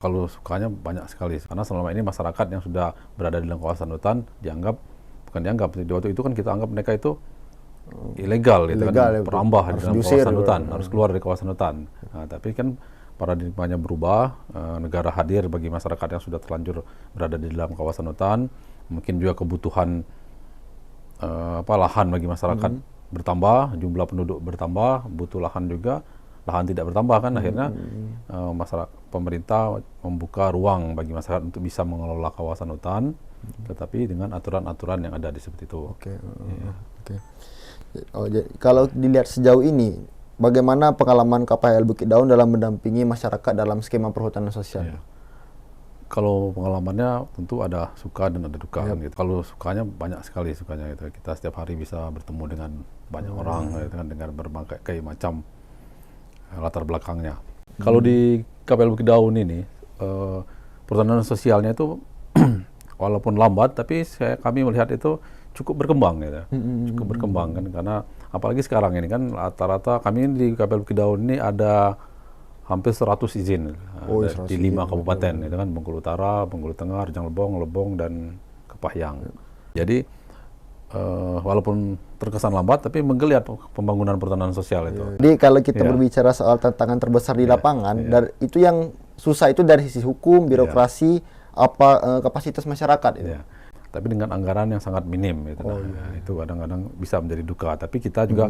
Kalau sukanya banyak sekali, karena selama ini masyarakat yang sudah berada di dalam kawasan hutan bukan dianggap, di waktu itu kan kita anggap mereka itu ilegal, gitu kan, Ya, perambah di harus dalam diusir, kawasan hutan, harus keluar dari kawasan hutan. Nah, tapi kan paradigmanya berubah, negara hadir bagi masyarakat yang sudah terlanjur berada di dalam kawasan hutan, mungkin juga kebutuhan lahan bagi masyarakat bertambah, jumlah penduduk bertambah, butuh lahan juga, lahan tidak bertambah kan, akhirnya masyarakat pemerintah membuka ruang bagi masyarakat untuk bisa mengelola kawasan hutan, tetapi dengan aturan-aturan yang ada di seperti itu. Oke. Kalau dilihat sejauh ini, bagaimana pengalaman KPHL Bukit Daun dalam mendampingi masyarakat dalam skema perhutanan sosial? Iya. Kalau pengalamannya tentu ada suka dan ada duka kan gitu. Kalau sukanya banyak sekali sukanya gitu. Kita setiap hari bisa bertemu dengan banyak orang gitu kan, dengan berbagai macam latar belakangnya. Kalau di KPHL Bukit Daun ini perhutanan sosialnya itu walaupun lambat, tapi kami melihat itu cukup berkembang gitu. Cukup berkembang kan, karena apalagi sekarang ini kan rata-rata kami di KPHL Bukit Daun ini ada hampir 100 izin di 5 kabupaten, itu kan Bengkulu Utara, Bengkulu Tengah, Rejang Lebong, dan Kepahyang. Jadi walaupun terkesan lambat, tapi menggeliat pembangunan perhutanan sosial itu. Jadi kalau kita berbicara soal tantangan terbesar di lapangan, itu yang susah itu dari sisi hukum, birokrasi, kapasitas masyarakat. Tapi dengan anggaran yang sangat minim, gitu. Itu kadang-kadang bisa menjadi duka. Tapi kita juga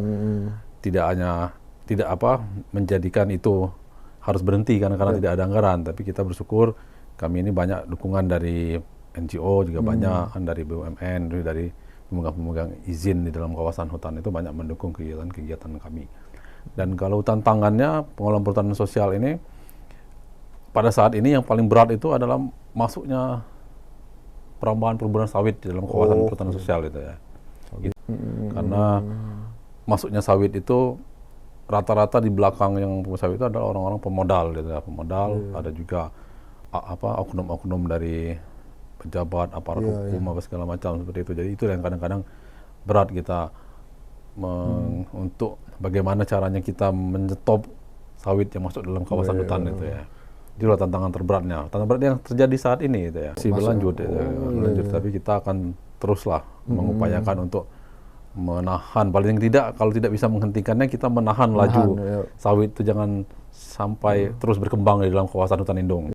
tidak menjadikan itu harus berhenti karena tidak ada anggaran, tapi kita bersyukur kami ini banyak dukungan dari NGO juga banyak, dari BUMN, dari pemegang izin di dalam kawasan hutan itu banyak mendukung kegiatan-kegiatan kami. Dan kalau tantangannya pengelolaan perhutanan sosial ini pada saat ini yang paling berat itu adalah masuknya perambahan perkebunan sawit di dalam kawasan perhutanan sosial itu ya. Karena masuknya sawit itu rata-rata di belakang yang sawit itu adalah orang-orang pemodal gitu ya, ada juga oknum-oknum dari pejabat, aparat hukum, segala macam seperti itu. Jadi itu yang kadang-kadang berat kita untuk bagaimana caranya kita menyetop sawit yang masuk dalam kawasan hutan itu ya. Itulah tantangan terberatnya. Tantangan berat yang terjadi saat ini gitu ya. Berlanjut, tapi kita akan teruslah mengupayakan untuk menahan, paling tidak kalau tidak bisa menghentikannya, kita menahan laju sawit itu jangan sampai terus berkembang di dalam kawasan hutan lindung.